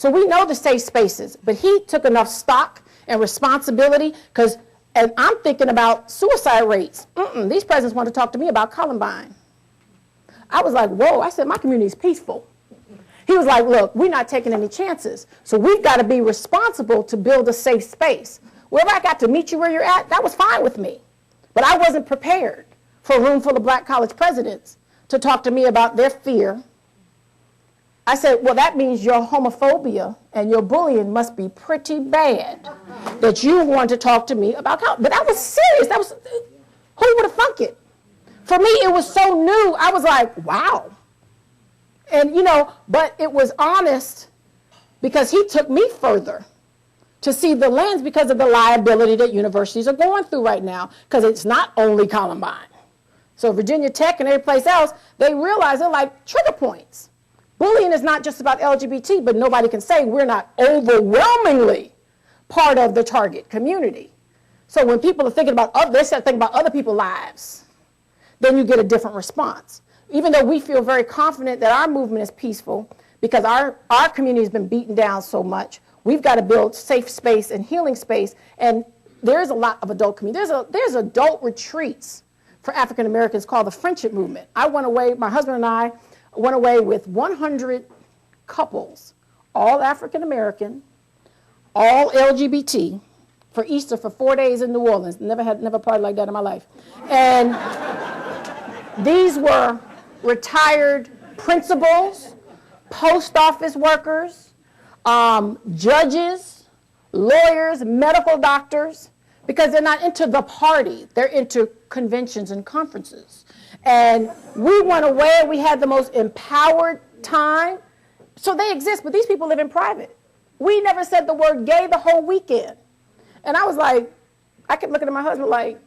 So we know the safe spaces, but he took enough stock and responsibility and I'm thinking about suicide rates. These presidents want to talk to me about Columbine. I was like, whoa, I said, my community is peaceful. He was like, look, we're not taking any chances. So we've got to be responsible to build a safe space. Wherever I got to meet you where you're at, that was fine with me. But I wasn't prepared for a room full of black college presidents to talk to me about their fear. I said, well, that means your homophobia and your bullying must be pretty bad that you want to talk to me about college. But that was serious. Who would have thunk it? For me, it was so new. I was like, wow. And, but it was honest because he took me further to see the lens because of the liability that universities are going through right now, because it's not only Columbine. So Virginia Tech and every place else, they realize they're like trigger points. Bullying is not just about LGBT, but nobody can say we're not overwhelmingly part of the target community. So when people are thinking about other people's lives, then you get a different response. Even though we feel very confident that our movement is peaceful, because our community has been beaten down so much, we've got to build safe space and healing space. And there's a lot of adult community. There's adult retreats for African Americans called the Friendship Movement. I went away, my husband and I went away with 100 couples, all African American, all LGBT, for Easter for 4 days in New Orleans. Never partied like that in my life. And these were retired principals, post office workers, judges, lawyers, medical doctors, because they're not into the party. They're into conventions and conferences. And we went away, we had the most empowered time. So they exist, but these people live in private. We never said the word gay the whole weekend. And I was like, I kept looking at my husband like,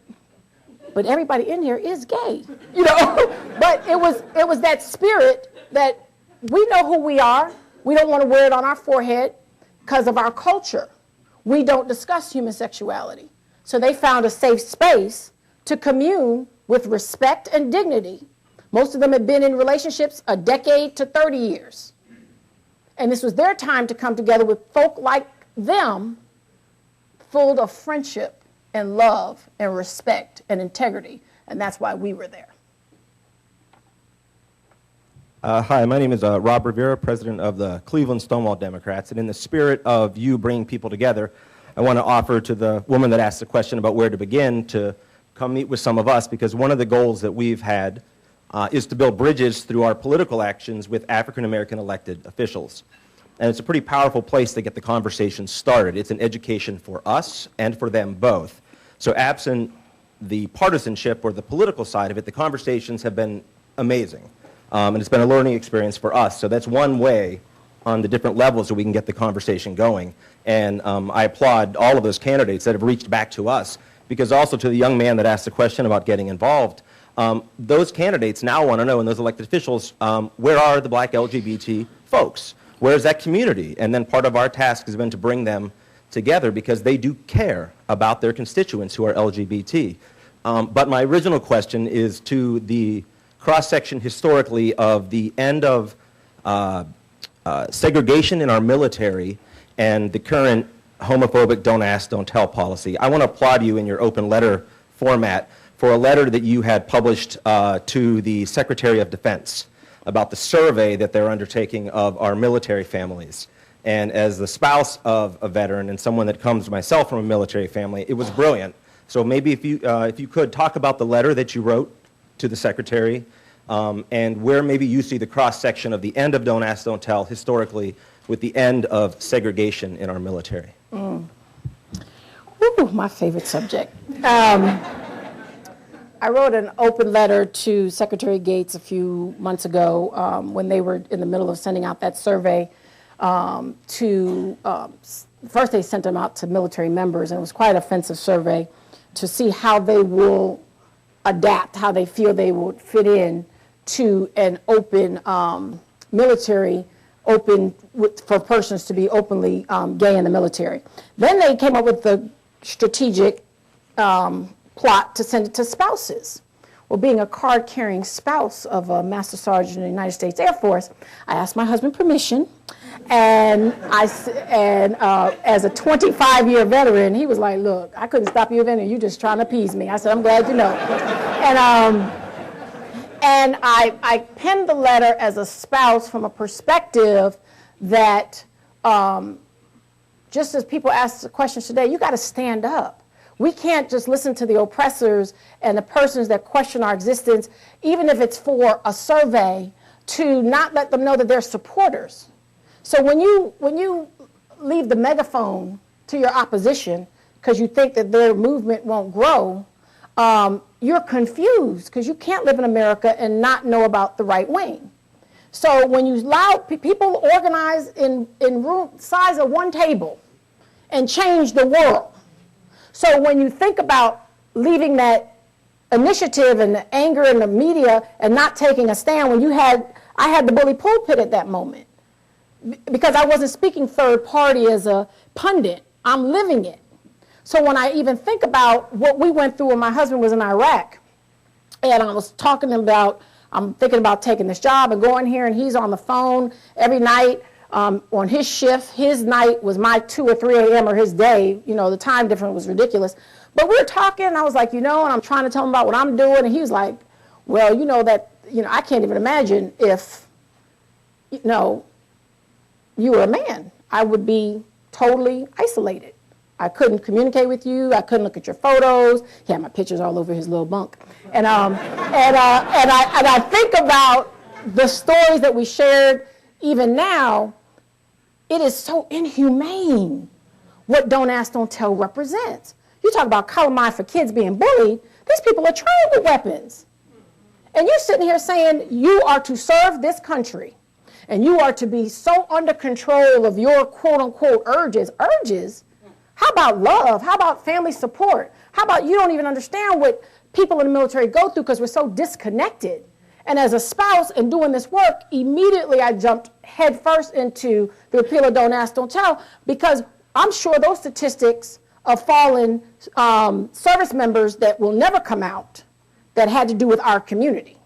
but everybody in here is gay, But it was that spirit that we know who we are. We don't want to wear it on our forehead because of our culture. We don't discuss human sexuality. So they found a safe space to commune with respect and dignity. Most of them had been in relationships a decade to 30 years. And this was their time to come together with folk like them, full of friendship and love and respect and integrity. And that's why we were there. Hi, my name is Rob Rivera, president of the Cleveland Stonewall Democrats. And in the spirit of you bringing people together, I want to offer to the woman that asked the question about where to begin to come meet with some of us, because one of the goals that we've had is to build bridges through our political actions with African American elected officials. And it's a pretty powerful place to get the conversation started. It's an education for us and for them both. So absent the partisanship or the political side of it, the conversations have been amazing. And it's been a learning experience for us. So that's one way on the different levels that we can get the conversation going. And I applaud all of those candidates that have reached back to us, because also to the young man that asked the question about getting involved, those candidates now want to know, and those elected officials, where are the black LGBT folks? Where's that community? And then part of our task has been to bring them together because they do care about their constituents who are LGBT. But my original question is to the cross-section historically of the end of segregation in our military and the current homophobic don't ask, don't tell policy. I want to applaud you in your open letter format for a letter that you had published to the Secretary of Defense about the survey that they're undertaking of our military families. And as the spouse of a veteran and someone that comes myself from a military family, it was brilliant. So maybe if you could talk about the letter that you wrote to the Secretary and where maybe you see the cross-section of the end of Don't Ask, Don't Tell historically with the end of segregation in our military. Ooh, my favorite subject. I wrote an open letter to Secretary Gates a few months ago when they were in the middle of sending out that survey first they sent them out to military members, and it was quite an offensive survey to see how they will adapt, how they feel they would fit in to an open military, for persons to be openly gay in the military. Then they came up with the strategic plot to send it to spouses. Well, being a card-carrying spouse of a Master Sergeant in the United States Air Force, I asked my husband permission And as a 25-year veteran, he was like, look, I couldn't stop you, veteran. You just trying to appease me. I said, I'm glad you know. And I penned the letter as a spouse from a perspective that just as people ask the questions today, you got to stand up. We can't just listen to the oppressors and the persons that question our existence, even if it's for a survey, to not let them know that they're supporters. So when you leave the megaphone to your opposition because you think that their movement won't grow, you're confused because you can't live in America and not know about the right wing. So when you allow people organize in room size of one table and change the world. So when you think about leaving that initiative and the anger in the media and not taking a stand, I had the bully pulpit at that moment. Because I wasn't speaking third party as a pundit. I'm living it. So when I even think about what we went through when my husband was in Iraq, and I was talking about, I'm thinking about taking this job and going here, and he's on the phone every night on his shift. His night was my 2 or 3 a.m. or his day. You know, the time difference was ridiculous. But we were talking, and I was like, and I'm trying to tell him about what I'm doing, and he was like, well, I can't even imagine if, you were a man. I would be totally isolated. I couldn't communicate with you. I couldn't look at your photos. He had my pictures all over his little bunk. And I think about the stories that we shared even now. It is so inhumane what Don't Ask, Don't Tell represents. You talk about Columbine for kids being bullied. These people are trained with weapons. And you're sitting here saying you are to serve this country. And you are to be so under control of your quote-unquote urges. Urges? How about love? How about family support? How about you don't even understand what people in the military go through because we're so disconnected? And as a spouse and doing this work, immediately I jumped headfirst into the repeal of Don't Ask, Don't Tell, because I'm sure those statistics of fallen service members that will never come out that had to do with our community.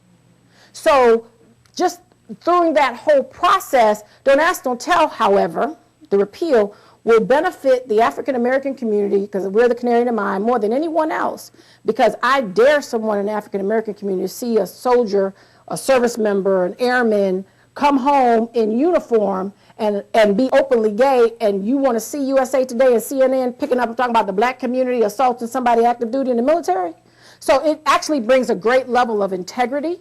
So just through that whole process, Don't Ask, Don't Tell, however, the repeal will benefit the African American community, because we're the canary in the mine, more than anyone else, because I dare someone in the African American community to see a soldier, a service member, an airman come home in uniform and be openly gay, and you want to see USA Today and CNN picking up and talking about the black community assaulting somebody active duty in the military. So it actually brings a great level of integrity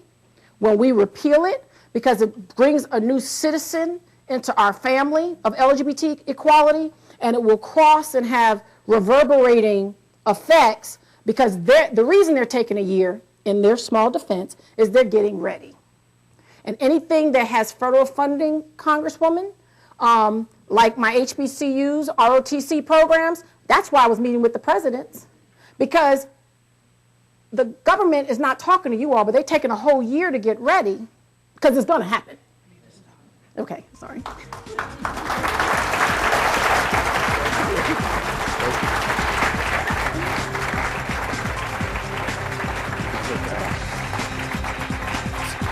when we repeal it, because it brings a new citizen into our family of LGBT equality, and it will cross and have reverberating effects, because the reason they're taking a year in their small defense is they're getting ready. And anything that has federal funding, Congresswoman, like my HBCUs, ROTC programs, that's why I was meeting with the presidents, because the government is not talking to you all, but they're taking a whole year to get ready, because it's going to happen. Okay, sorry.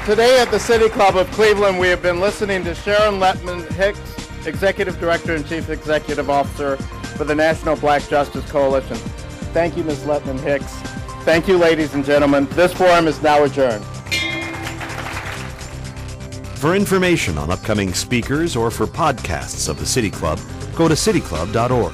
Today at the City Club of Cleveland, we have been listening to Sharon Lettman-Hicks, Executive Director and Chief Executive Officer for the National Black Justice Coalition. Thank you, Ms. Lettman-Hicks. Thank you, ladies and gentlemen. This forum is now adjourned. For information on upcoming speakers or for podcasts of the City Club, go to cityclub.org.